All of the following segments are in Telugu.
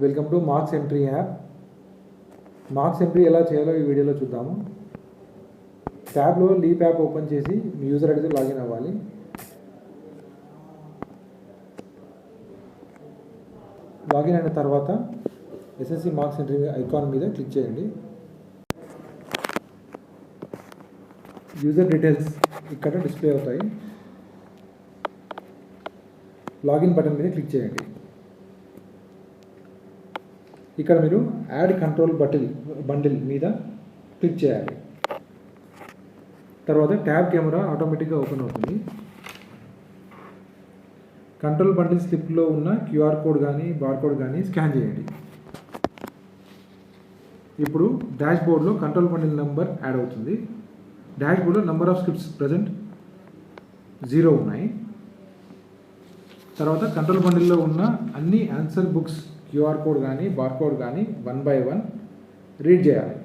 Welcome to marks entry app. Marks entry ఎలా చేయాలో ఈ వీడియోలో చూద్దాము. ట్యాబ్లో లీప్ యాప్ ఓపెన్ చేసి మీ యూజర్ ఐడితో లాగిన్ అవ్వాలి. లాగిన్ అయిన తర్వాత ఎస్ఎస్సి మార్క్స్ ఎంట్రీ ఐకాన్ మీద క్లిక్ చేయండి. యూజర్ డీటెయిల్స్ ఇక్కడ డిస్ప్లే అవుతాయి. లాగిన్ బటన్ మీద క్లిక్ చేయండి. ఇక్కడ మీరు యాడ్ కంట్రోల్ బండిల్ మీద క్లిక్ చేయాలి. తర్వాత ట్యాబ్ కెమెరా ఆటోమేటిక్గా ఓపెన్ అవుతుంది. కంట్రోల్ బండిల్ స్లిప్లో ఉన్న క్యూఆర్ కోడ్ కానీ బార్కోడ్ కానీ స్కాన్ చేయండి. ఇప్పుడు డాష్ బోర్డ్లో కంట్రోల్ బండిల్ నెంబర్ యాడ్ అవుతుంది. డాష్ బోర్డ్లో నెంబర్ ఆఫ్ స్క్రిప్ట్స్ ప్రజెంట్ 0 ఉన్నాయి. తర్వాత కంట్రోల్ బండిల్లో ఉన్న అన్ని ఆన్సర్ బుక్స్ క్యూఆర్ కోడ్ కానీ బార్కోడ్ కానీ 1 by 1 రీడ్ చేయాలి.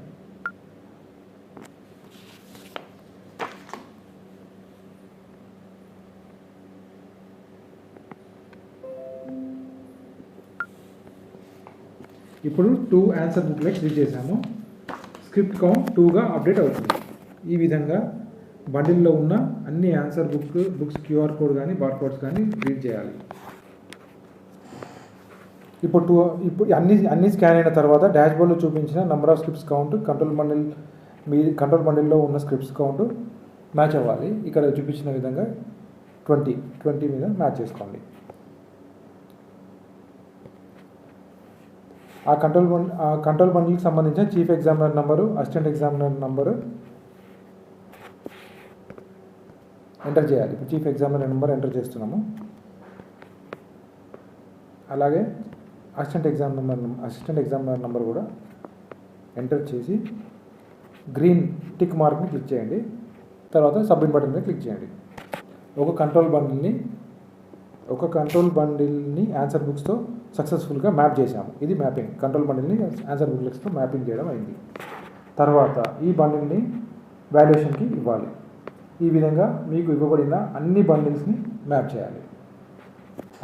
ఇప్పుడు 2 ఆన్సర్ బుక్లెట్స్ రీడ్ చేశాము. స్క్రిప్ట్ కౌంట్ 2గా అప్డేట్ అవుతుంది. ఈ విధంగా బండిల్లో ఉన్న అన్ని ఆన్సర్ బుక్స్ క్యూఆర్ కోడ్ కానీ బార్కోడ్స్ కానీ రీడ్ చేయాలి. ఇప్పుడు అన్ని స్కాన్ అయిన తర్వాత డాష్ బోర్డ్లో చూపించిన number of scripts count control బండిల్లో ఉన్న స్క్రిప్ట్స్ కౌంట్ మ్యాచ్ అవ్వాలి. ఇక్కడ చూపించిన విధంగా 20 మీద మ్యాచ్ చేసుకోండి. ఆ కంట్రోల్ బండిల్కి సంబంధించిన chief examiner number, assistant examiner number enter చేయాలి. ఇప్పుడు చీఫ్ ఎగ్జామినర్ నెంబర్ ఎంటర్ చేస్తున్నాము. అలాగే అసిస్టెంట్ ఎగ్జామినర్ నెంబర్ కూడా ఎంటర్ చేసి గ్రీన్ టిక్ మార్క్ని క్లిక్ చేయండి. తర్వాత సబ్మిట్ బటన్ మీద క్లిక్ చేయండి. ఒక కంట్రోల్ బండిల్ని ఆన్సర్ బుక్స్తో సక్సెస్ఫుల్గా మ్యాప్ చేశాము. ఇది మ్యాపింగ్. కంట్రోల్ బండిల్ని ఆన్సర్ బుక్స్తో మ్యాపింగ్ చేయడం అయింది. తర్వాత ఈ బండిల్ని వాల్యుయేషన్కి ఇవ్వాలి. ఈ విధంగా మీకు ఇవ్వబడిన అన్ని బండిల్స్ని మ్యాప్ చేయాలి.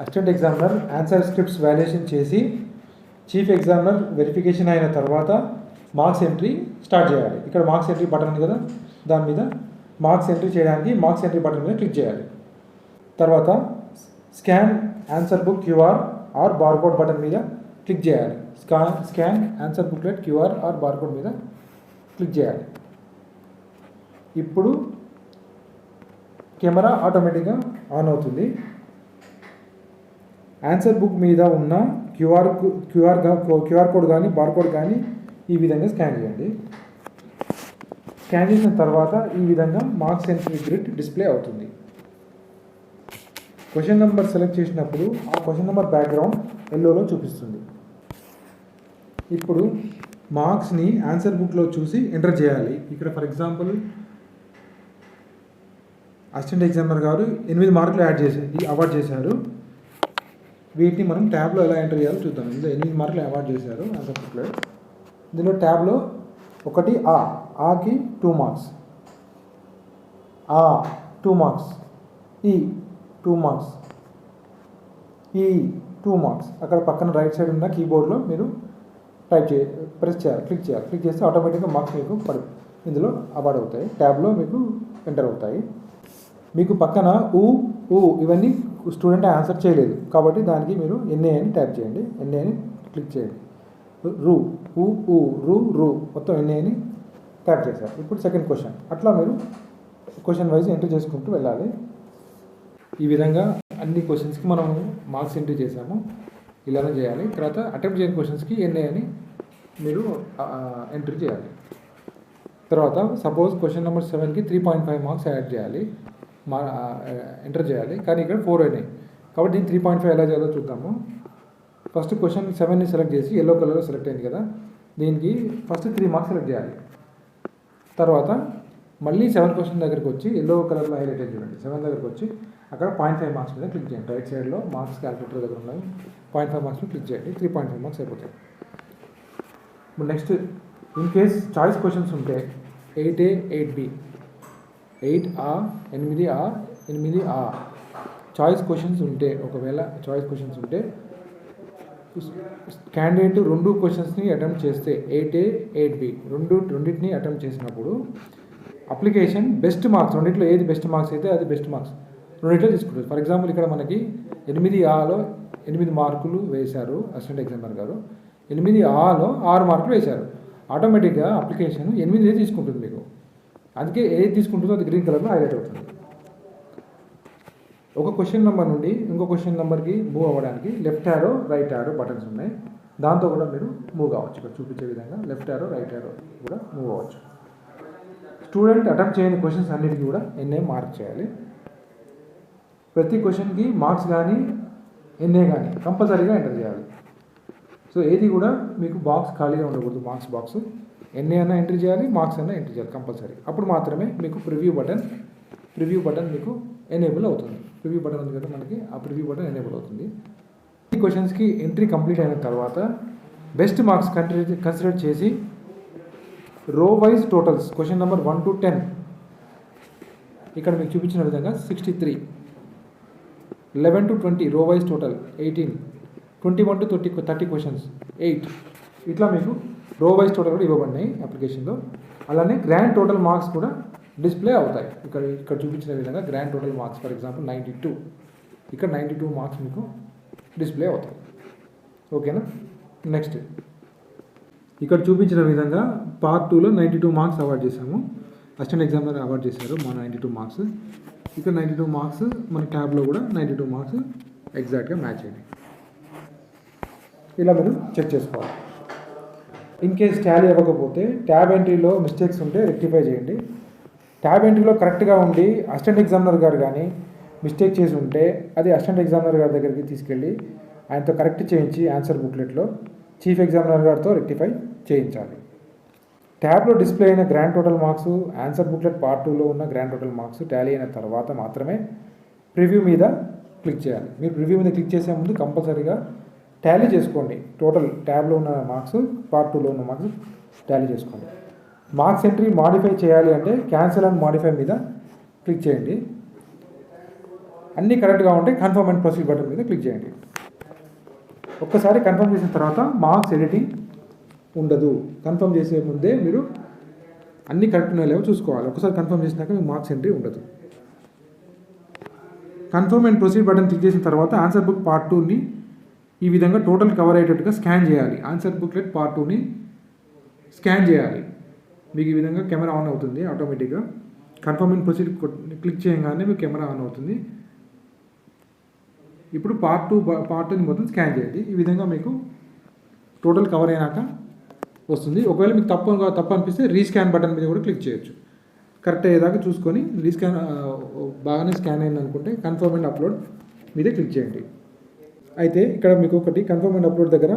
Assistant examiner answer scripts valuation చేసి చీఫ్ ఎగ్జామినర్ వెరిఫికేషన్ అయిన తర్వాత మార్క్స్ ఎంట్రీ స్టార్ట్ చేయాలి. ఇక్కడ మార్క్స్ ఎంట్రీ బటన్ ఉంది కదా, దాని మీద మార్క్స్ ఎంట్రీ చేయడానికి మార్క్స్ ఎంట్రీ బటన్ మీద క్లిక్ చేయాలి. తర్వాత scan answer book QR or barcode button మీద క్లిక్ చేయాలి. Scan answer booklet QR or barcode మీద క్లిక్ చేయాలి. ఇప్పుడు కెమెరా ఆటోమేటిక్గా ఆన్ అవుతుంది. ఆన్సర్ బుక్ మీద ఉన్న క్యూఆర్ కోడ్ కానీ బార్కోడ్ కానీ ఈ విధంగా స్కాన్ చేయండి. స్కాన్ చేసిన తర్వాత ఈ విధంగా మార్క్స్ ఎంట్రీ గ్రిడ్ డిస్ప్లే అవుతుంది. క్వశ్చన్ నెంబర్ సెలెక్ట్ చేసినప్పుడు ఆ క్వశ్చన్ నెంబర్ బ్యాక్గ్రౌండ్ ఎల్లోలో చూపిస్తుంది. ఇప్పుడు మార్క్స్ని ఆన్సర్ బుక్లో చూసి ఎంటర్ చేయాలి. ఇక్కడ ఫర్ ఎగ్జాంపుల్ అసిస్టెంట్ ఎగ్జామినర్ గారు 8 మార్కులు అవార్డ్ చేశారు. వీటిని మనం ట్యాబ్లో ఎలా ఎంటర్ చేయాలో చూద్దాం. ఇందులో 8 మార్కులు అవార్డ్ చేశారు ఆన్సర్ బుక్లో. ఇందులో ట్యాబ్లో ఒకటి ఆకి 2 మార్క్స్, 2 మార్క్స్, ఈ 2 మార్క్స్, ఈ 2 మార్క్స్. అక్కడ పక్కన రైట్ సైడ్ ఉన్న కీబోర్డ్లో మీరు క్లిక్ చేయాలి. క్లిక్ చేస్తే ఆటోమేటిక్గా మార్క్స్ మీకు ఇందులో అవార్డ్ అవుతాయి. ట్యాబ్లో మీకు ఎంటర్ అవుతాయి. మీకు పక్కన ఇవన్నీ స్టూడెంట్ ఆన్సర్ చేయలేదు కాబట్టి దానికి మీరు ఎన్ఏ అని టైప్ చేయండి. ఎన్ఏ అని క్లిక్ చేయండి. రూ మొత్తం ఎన్ఏ అని టైప్ చేశారు. ఇప్పుడు సెకండ్ క్వశ్చన్. అట్లా మీరు క్వశ్చన్ వైజ్ ఎంట్రీ చేసుకుంటూ వెళ్ళాలి. ఈ విధంగా అన్ని క్వశ్చన్స్కి మనం మార్క్స్ ఎంట్రీ చేసాము. ఇలానే చేయాలి. తర్వాత అటెంప్ట్ చేయని క్వశ్చన్స్కి ఎన్ఏ అని మీరు ఎంట్రీ చేయాలి. తర్వాత సపోజ్ క్వశ్చన్ నెంబర్ 7కి 3.5 మార్క్స్ యాడ్ చేయాలి, ఎంటర్ చేయాలి. కానీ ఇక్కడ 4 అయినాయి కాబట్టి దీన్ని 3.5 ఎలా చేయాలో చూద్దాము. ఫస్ట్ క్వశ్చన్ 7ని సెలెక్ట్ చేసి ఎల్లో కలర్లో సెలెక్ట్ అయింది కదా, దీనికి ఫస్ట్ 3 మార్క్స్ సెలెక్ట్ చేయాలి. తర్వాత మళ్ళీ 7 క్వశ్చన్ దగ్గరికి వచ్చి ఎల్లో కలర్లో హైలైట్ అయ్యి చూడండి. 7 దగ్గరికి వచ్చి అక్కడ 0.5 మార్క్స్ మీద క్లిక్ చేయండి. రైట్ సైడ్లో మార్క్స్ క్యాలిక్యులేటర్ దగ్గర ఉన్నాయి. 0.5 మార్క్స్ క్లిక్ చేయండి. 3.5 మార్క్స్ అయిపోతాయి. ఇప్పుడు next in case choice questions ఉంటే 8A 8B 8A 8A 8A choice questions ఉంటే, ఒకవేళ చాయిస్ క్వశ్చన్స్ ఉంటే క్యాండిడేట్ 2 క్వశ్చన్స్ని అటెంప్ట్ చేస్తే 8A 8B రెండింటిని అటెంప్ట్ చేసినప్పుడు అప్లికేషన్ బెస్ట్ మార్క్స్ రెండిట్లో ఏది బెస్ట్ మార్క్స్ అయితే అది బెస్ట్ మార్క్స్ రెండిట్లో తీసుకుంటుంది. ఫర్ ఎగ్జాంపుల్ ఇక్కడ మనకి 8Aలో 8 మార్కులు వేశారు అసిస్టెంట్ ఎగ్జామినర్ గారు, 8Aలో 6 మార్కులు వేశారు. ఆటోమేటిక్గా అప్లికేషన్ 8 తీసుకుంటుంది మీకు. అందుకే ఏది తీసుకుంటుందో అది గ్రీన్ కలర్లో హైలైట్ అవుతుంది. ఒక క్వశ్చన్ నెంబర్ నుండి ఇంకో క్వశ్చన్ నెంబర్కి మూవ్ అవ్వడానికి left arrow right arrow buttons ఉన్నాయి. దాంతో కూడా మీరు మూవ్ కావచ్చు. ఇక్కడ చూపించే విధంగా లెఫ్ట్ యారో రైట్ యారో కూడా మూవ్ అవ్వచ్చు. స్టూడెంట్ అటెంప్ట్ చేయని క్వశ్చన్స్ అన్నిటికీ కూడా ఎన్ఏ మార్క్ చేయాలి. ప్రతి క్వశ్చన్కి మార్క్స్ కానీ ఎన్ఏ కానీ కంపల్సరీగా ఎంటర్ చేయాలి. సో ఏది కూడా మీకు బాక్స్ ఖాళీగా ఉండకూడదు. మార్క్స్ బాక్స్ ఎన్ఏ అన్నా ఎంట్రీ చేయాలి, మార్క్స్ అన్నా ఎంట్రీ చేయాలి కంపల్సరీ. అప్పుడు మాత్రమే మీకు ప్రివ్యూ బటన్ మీకు ఎనేబుల్ అవుతుంది. ప్రివ్యూ బటన్ ఉంది కదా మనకి, ఆ ప్రివ్యూ బటన్ ఎనేబుల్ అవుతుంది. ఈ క్వశ్చన్స్కి ఎంట్రీ కంప్లీట్ అయిన తర్వాత బెస్ట్ మార్క్స్ కన్సిడర్ చేసి రో wise totals question number 1 to 10 ఇక్కడ మీకు చూపించిన విధంగా 63, 11 to 20 రో వైజ్ టోటల్ 18, 21 to 30 క్వశ్చన్స్ 8 ఇట్లా మీకు రో వైజ్ టోటల్ కూడా ఇవ్వబడినాయి అప్లికేషన్లో. అలానే గ్రాండ్ టోటల్ మార్క్స్ కూడా డిస్ప్లే అవుతాయి. ఇక్కడ చూపించిన విధంగా grand total marks for example 92, ఇక్కడ 92 మార్క్స్ మీకు డిస్ప్లే అవుతాయి. ఓకేనా. నెక్స్ట్ ఇక్కడ చూపించిన విధంగా పార్ట్ 2లో 92 మార్క్స్ అవార్డ్ చేశాము. అసిస్టెంట్ ఎగ్జామినర్ అవార్డ్ చేశారు మా 92 మార్క్స్. ఇక్కడ 92 మార్క్స్ మన ట్యాబ్లో కూడా 92 మార్క్స్ ఎగ్జాక్ట్గా మ్యాచ్ అయ్యాయి. ఇలా మీరు చెక్ చేసుకోవాలి. ఇన్ కేస్ టాలీ అవ్వకపోతే ట్యాబ్ ఎంట్రీలో మిస్టేక్స్ ఉంటే రెక్టిఫై చేయండి. ట్యాబ్ ఎంట్రీలో కరెక్ట్గా ఉండి అసిస్టెంట్ ఎగ్జామినర్ గారు కానీ మిస్టేక్ చేసి ఉంటే అది అసిస్టెంట్ ఎగ్జామినర్ గారి దగ్గరికి తీసుకెళ్ళి ఆయనతో కరెక్ట్ చేయించి ఆన్సర్ బుక్లెట్లో చీఫ్ ఎగ్జామినర్ గారితో రెక్టిఫై చేయించాలి. ట్యాబ్లో డిస్ప్లే అయిన grand total marks answer booklet part 2లో ఉన్న గ్రాండ్ టోటల్ మార్క్స్ టాలీ అయిన తర్వాత మాత్రమే ప్రివ్యూ మీద క్లిక్ చేయాలి. మీరు ప్రివ్యూ మీద క్లిక్ చేసే ముందు కంపల్సరీగా టాలీ చేసుకోండి. టోటల్ ట్యాబ్లో ఉన్న మార్క్స్ పార్ట్ 2లో ఉన్న మార్క్స్ టాలీ చేసుకోండి. మార్క్స్ ఎంట్రీ మాడిఫై చేయాలి అంటే క్యాన్సిల్ అండ్ మాడిఫై మీద క్లిక్ చేయండి. అన్నీ కరెక్ట్గా ఉంటే కన్ఫర్మ్ అండ్ ప్రొసీడ్ బటన్ మీద క్లిక్ చేయండి. ఒక్కసారి కన్ఫర్మ్ చేసిన తర్వాత మార్క్స్ ఎడిటింగ్ ఉండదు. కన్ఫర్మ్ చేసే ముందే మీరు అన్నీ కరెక్ట్ ఉన్నాయో చూసుకోవాలి. ఒకసారి కన్ఫర్మ్ చేసినాక మీకు మార్క్స్ ఎంట్రీ ఉండదు. Confirm and proceed button click చేసిన తర్వాత ఆన్సర్ బుక్ పార్ట్ 2ని ఈ విధంగా టోటల్ కవర్ అయ్యేటట్టుగా స్కాన్ చేయాలి. ఆన్సర్ బుక్లెట్ పార్ట్ 2ని స్కాన్ చేయాలి. మీకు ఈ విధంగా కెమెరా ఆన్ అవుతుంది ఆటోమేటిక్గా. కన్ఫర్మ్ అండ్ ప్రొసీడ్ క్లిక్ చేయగానే మీకు కెమెరా ఆన్ అవుతుంది. ఇప్పుడు పార్ట్ 2ని మొత్తం స్కాన్ చేయండి. ఈ విధంగా మీకు టోటల్ కవర్ అయినాక వస్తుంది. ఒకవేళ మీకు తప్పు అనిపిస్తే రీస్కాన్ బటన్ మీద కూడా క్లిక్ చేయొచ్చు. కరెక్ట్ అయ్యేదాకా చూసుకొని రీస్కాన్ బాగానే స్కాన్ అయింది అనుకుంటే కన్ఫర్మ్ అండ్ అప్లోడ్ మీదే క్లిక్ చేయండి. అయితే ఇక్కడ మీకు ఒకటి కన్ఫర్మ్ అండ్ అప్లోడ్ దగ్గర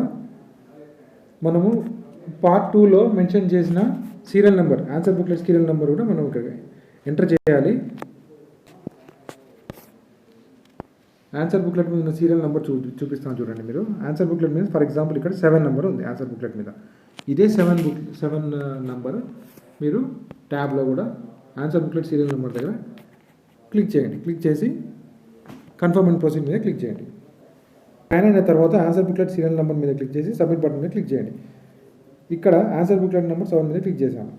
మనము పార్ట్ 2లో మెన్షన్ చేసిన serial number answer booklet serial number కూడా మనం ఇక్కడ ఎంటర్ చేయాలి. ఆన్సర్ బుక్లెట్ మీద ఉన్న సీరియల్ నెంబర్ చూపిస్తాను చూడండి మీరు. ఆన్సర్ బుక్లెట్ మీద ఫర్ ఎగ్జాంపుల్ ఇక్కడ 7 నెంబర్ ఉంది ఆన్సర్ బుక్లెట్ మీద. ఇదే 7 నెంబర్ మీరు ట్యాబ్లో కూడా ఆన్సర్ బుక్లెట్ సీరియల్ నెంబర్ దగ్గర క్లిక్ చేయండి. క్లిక్ చేసి కన్ఫర్మ్ అండ్ ప్రొసీడ్ మీద క్లిక్ చేయండి. స్కాన్ అయిన తర్వాత ఆన్సర్ బుక్లెట్ సీరియల్ నెంబర్ మీద క్లిక్ చేసి సబ్మిట్ బటన్ మీద క్లిక్ చేయండి. ఇక్కడ ఆన్సర్ బుక్లెట్ నెంబర్ 7 మీద క్లిక్ చేశాను.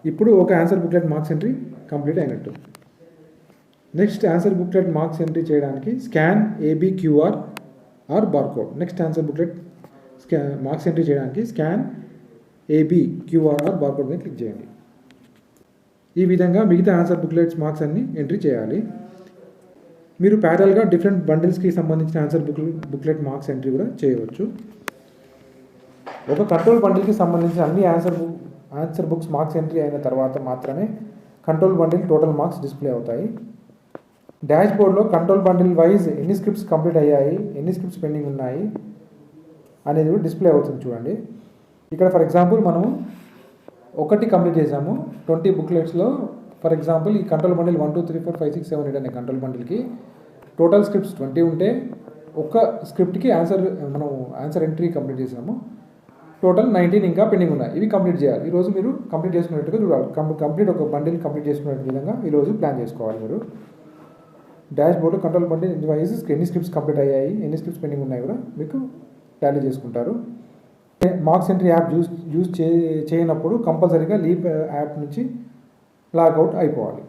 ఇప్పుడు ఒక answer booklet marks entry complete అయినట్టు. Next answer booklet marks entry చేయడానికి scan AB QR or barcode. Next answer booklet marks entry చేయడానికి scan AB QR or barcode మీద క్లిక్ చేయండి. ఈ విధంగా మిగతా ఆన్సర్ బుక్లెట్స్ మార్క్స్ అన్ని ఎంట్రీ చేయాలి. మీరు ప్యారల్గా డిఫరెంట్ బండిల్స్కి సంబంధించిన ఆన్సర్ బుక్లెట్ మార్క్స్ ఎంట్రీ కూడా చేయవచ్చు. ఒక కంట్రోల్ బండిల్కి సంబంధించిన అన్ని ఆన్సర్ బుక్స్ మార్క్స్ ఎంట్రీ అయిన తర్వాత మాత్రమే control bundle total marks display అవుతాయి. డాష్ బోర్డ్లో కంట్రోల్ బండిల్ వైజ్ ఎన్ని స్క్రిప్ట్స్ కంప్లీట్ అయ్యాయి, ఎన్ని స్క్రిప్ట్స్ పెండింగ్ ఉన్నాయి అనేది కూడా డిస్ప్లే అవుతుంది చూడండి. ఇక్కడ ఫర్ ఎగ్జాంపుల్ మనము 1 కంప్లీట్ చేసాము 20 బుక్లెట్స్లో. ఫర్ ఎగ్జాంపుల్ ఈ కంట్రోల్ బండిల్ 1 2 3 4 5 6 7 8 అనే కంట్రోల్ బండిల్కి టోటల్ స్క్రిప్ట్స్ 20 ఉంటే ఒక్క స్క్రిప్ట్కి మనం ఆన్సర్ ఎంట్రీ కంప్లీట్ చేసాము. టోటల్ 19 ఇంకా పెండింగ్ ఉన్నాయి. ఇవి కంప్లీట్ చేయాలి. ఈరోజు మీరు కంప్లీట్ చేసుకునేట్టుగా చూడాలి. కంప్లీట్ ఒక బండిల్ కంప్లీట్ చేసుకునే విధంగా ఈరోజు ప్లాన్ చేసుకోవాలి మీరు. డాష్ బోర్డు కంట్రోల్ బండి వైజ్ ఎన్ని స్క్రిప్ట్స్ కంప్లీట్ అయ్యాయి, ఎన్ని స్క్రిప్ట్స్ పెండింగ్ ఉన్నాయి కూడా మీకు టాలీ చేసుకుంటారు. మార్క్స్ ఎంట్రీ యాప్ యూజ్ చేయనప్పుడు కంపల్సరీగా లీప్ యాప్ నుంచి లాగౌట్ అయిపోవాలి.